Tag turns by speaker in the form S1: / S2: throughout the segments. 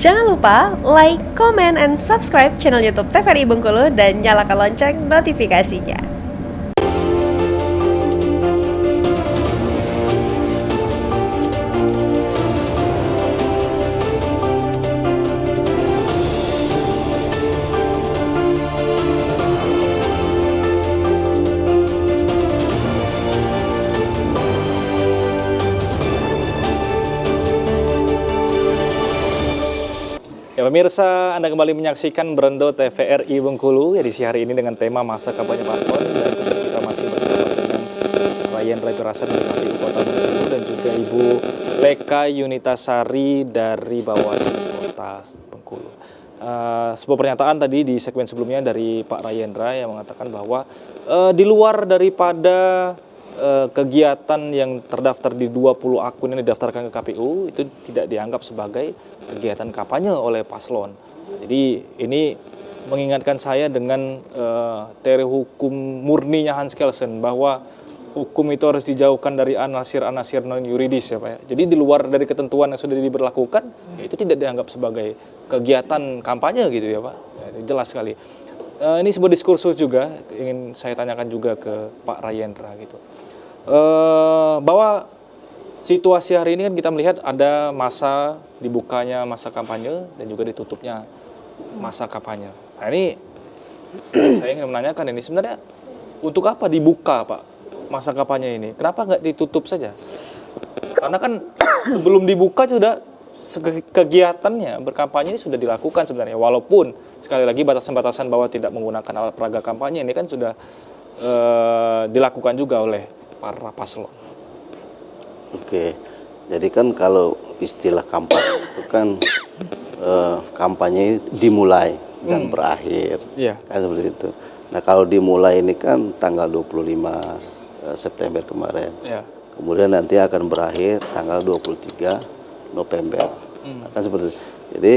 S1: Jangan lupa like, comment, and subscribe channel YouTube TVRI Bengkulu dan nyalakan lonceng notifikasinya.
S2: Ya pemirsa, Anda kembali menyaksikan Berendo TVRI Bengkulu edisi hari ini dengan tema masa kampanye paslon, dan kita masih bersama dengan Ryan Rapirasan dari KPU Kota Bengkulu dan juga Ibu Leka Yunitasari dari Bawaslu Kota Bengkulu. Sebuah pernyataan tadi di segmen sebelumnya dari Pak Rayendra yang mengatakan bahwa di luar daripada kegiatan yang terdaftar di 20 akun yang didaftarkan ke KPU itu tidak dianggap sebagai kegiatan kampanye oleh paslon. Jadi ini mengingatkan saya dengan teori hukum murninya Hans Kelsen bahwa hukum itu harus dijauhkan dari anasir-anasir non yuridis ya Pak ya. Jadi di luar dari ketentuan yang sudah diberlakukan itu tidak dianggap sebagai kegiatan kampanye gitu ya Pak. Ya, jelas sekali. Ini sebuah diskursus juga ingin saya tanyakan juga ke Pak Rayendra gitu. Bahwa situasi hari ini kan kita melihat ada masa dibukanya masa kampanye dan juga ditutupnya masa kampanye. Nah ini saya ingin menanyakan ini sebenarnya untuk apa dibuka Pak masa kampanye ini? Kenapa nggak ditutup saja? Karena kan sebelum dibuka sudah kegiatannya berkampanye ini sudah dilakukan sebenarnya. Walaupun sekali lagi batasan-batasan bahwa tidak menggunakan alat peraga kampanye ini kan sudah dilakukan juga oleh para paslon.
S3: Oke, jadi kan kalau istilah kampanye itu kan kampanye dimulai dan berakhir, kan seperti itu. Nah kalau dimulai ini kan tanggal 25 September kemarin, kemudian nanti akan berakhir tanggal 23 November, kan seperti itu. Jadi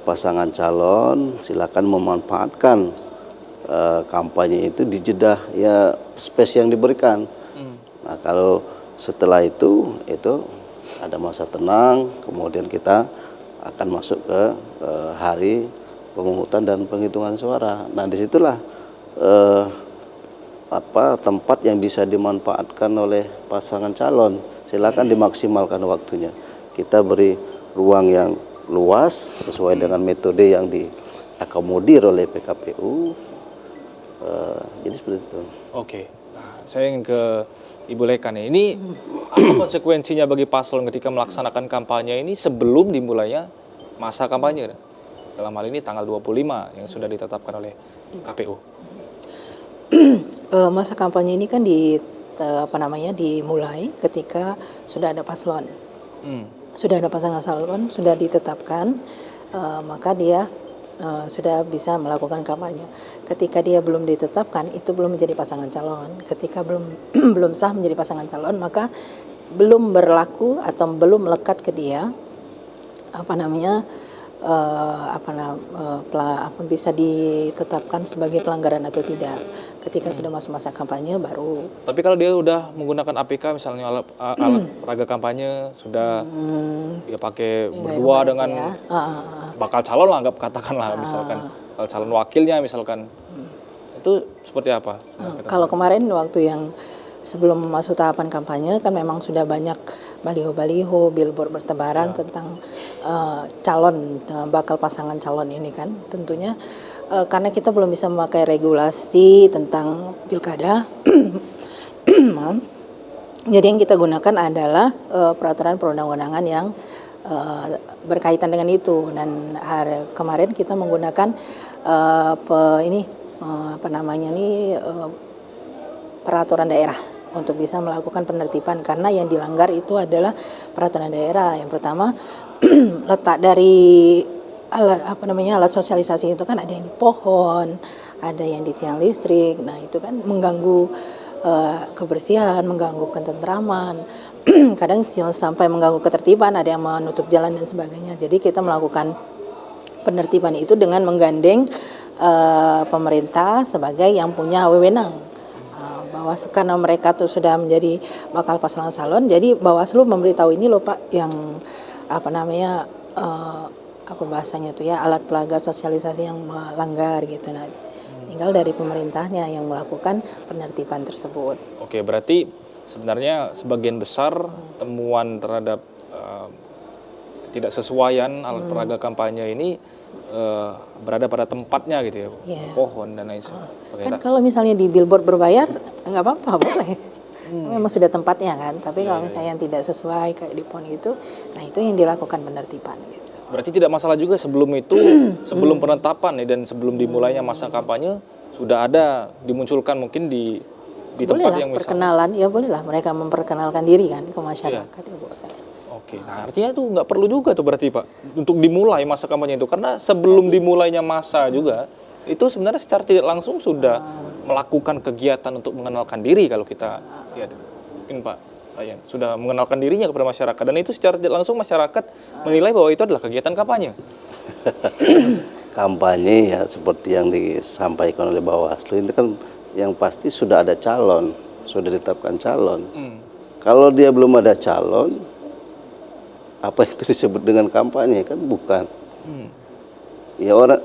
S3: pasangan calon silakan memanfaatkan kampanye itu di jeda ya space yang diberikan. Nah kalau setelah itu ada masa tenang, kemudian kita akan masuk ke hari pemungutan dan penghitungan suara. Nah disitulah tempat yang bisa dimanfaatkan oleh pasangan calon. Silakan dimaksimalkan waktunya. Kita beri ruang yang luas sesuai dengan metode yang diakomodir oleh PKPU. Jadi seperti itu.
S2: Oke, nah, saya ingin ke Ibu Leka nih. Ini apa konsekuensinya bagi paslon ketika melaksanakan kampanye ini sebelum dimulainya masa kampanye? Dalam hal ini tanggal 25 yang sudah ditetapkan oleh KPU.
S4: Masa kampanye ini kan dimulai ketika sudah ada paslon. Sudah ada pasangan calon, sudah ditetapkan, maka dia sudah bisa melakukan kampanye. Ketika dia belum ditetapkan, itu belum menjadi pasangan calon. Ketika belum sah menjadi pasangan calon, maka belum berlaku atau belum melekat ke dia bisa ditetapkan sebagai pelanggaran atau tidak. Ketika sudah masuk masa kampanye baru.
S2: Tapi kalau dia udah menggunakan APK misalnya alat peraga kampanye sudah dia pakai berdua dengan bakal calon lah, katakanlah misalkan kalau calon wakilnya misalkan itu seperti apa?
S4: Kalau kemarin waktu yang sebelum masuk tahapan kampanye kan memang sudah banyak baliho-baliho, billboard bertebaran tentang calon bakal pasangan calon ini kan tentunya. Karena kita belum bisa memakai regulasi tentang pilkada, jadi yang kita gunakan adalah peraturan perundang-undangan yang berkaitan dengan itu. Dan kemarin kita menggunakan peraturan daerah untuk bisa melakukan penertiban, karena yang dilanggar itu adalah peraturan daerah. Yang pertama letak dari alat sosialisasi itu kan ada yang di pohon, ada yang di tiang listrik. Nah itu kan mengganggu kebersihan, mengganggu ketentraman, kadang sampai mengganggu ketertiban, ada yang menutup jalan dan sebagainya. Jadi kita melakukan penertiban itu dengan menggandeng pemerintah sebagai yang punya wewenang. Bahwa karena mereka tuh sudah menjadi bakal pasangan calon, jadi Bawaslu memberitahu ini loh Pak, yang apa bahasanya tuh ya, alat peraga sosialisasi yang melanggar gitu. Nah, tinggal dari pemerintahnya yang melakukan penertiban tersebut.
S2: Oke, berarti sebenarnya sebagian besar temuan terhadap ketidaksesuaian alat peraga kampanye ini berada pada tempatnya gitu ya, pohon dan lain sebagainya.
S4: Kan kalau misalnya di billboard berbayar nggak apa-apa, boleh. Memang sudah tempatnya kan, tapi kalau misalnya yang tidak sesuai kayak di pohon itu, nah itu yang dilakukan penertiban gitu.
S2: Berarti tidak masalah juga sebelum itu, sebelum penetapan nih dan sebelum dimulainya masa kampanye sudah ada dimunculkan mungkin di tempat yang misalnya.
S4: Perkenalan, ya bolehlah mereka memperkenalkan diri kan ke masyarakat. Ya boleh.
S2: Oke, nah artinya itu nggak perlu juga tuh berarti Pak untuk dimulai masa kampanye itu, karena sebelum dimulainya masa juga itu sebenarnya secara tidak langsung sudah melakukan kegiatan untuk mengenalkan diri kalau kita lihat. Mungkin Pak Ryan sudah mengenalkan dirinya kepada masyarakat dan itu secara tidak langsung masyarakat menilai bahwa itu adalah kegiatan kampanye.
S3: Kampanye ya seperti yang disampaikan oleh Bawaslu itu kan yang pasti sudah ada calon, sudah ditetapkan calon. Kalau dia belum ada calon, apa itu disebut dengan kampanye? Kan bukan. Ya orang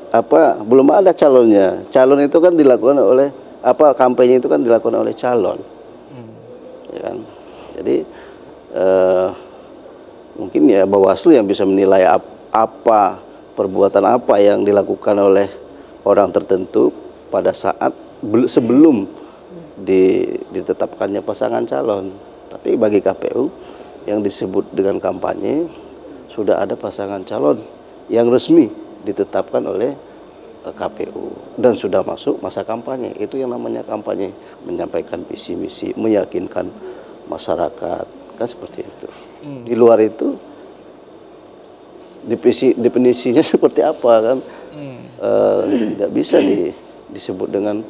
S3: belum ada calonnya. Calon itu kan dilakukan oleh kampanye itu kan dilakukan oleh calon. Ya kan? Jadi mungkin ya Bawaslu yang bisa menilai apa perbuatan apa yang dilakukan oleh orang tertentu pada saat sebelum ditetapkannya pasangan calon. Tapi bagi KPU yang disebut dengan kampanye sudah ada pasangan calon yang resmi ditetapkan oleh KPU dan sudah masuk masa kampanye. Itu yang namanya kampanye, menyampaikan visi misi, meyakinkan masyarakat, kan seperti itu. Di luar itu definisinya seperti apa kan? Tidak bisa disebut dengan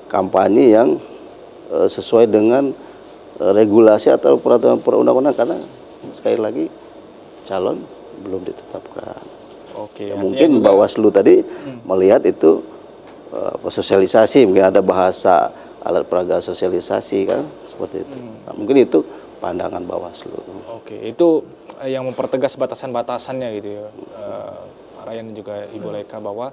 S3: kampanye yang sesuai dengan regulasi atau peraturan perundang-undangan, karena sekali lagi calon belum ditetapkan.
S2: Oke,
S3: ya, mungkin Bawaslu tadi melihat itu sosialisasi, mungkin ada bahasa alat peraga sosialisasi kan seperti itu. Nah, mungkin itu pandangan Bawaslu.
S2: Oke, itu yang mempertegas batasan-batasannya gitu ya, Pak Ryan dan juga Ibu Leka, bahwa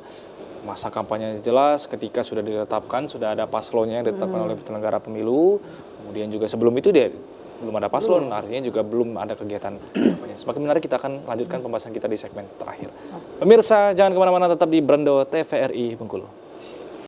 S2: masa kampanye jelas ketika sudah ditetapkan, sudah ada paslonnya yang ditetapkan oleh penyelenggara pemilu. Kemudian juga sebelum itu belum ada paslon, artinya juga belum ada kegiatan kampanye. Semakin menarik, kita akan lanjutkan pembahasan kita di segmen terakhir. Pemirsa, jangan kemana-mana, tetap di Brando TVRI Bengkulu.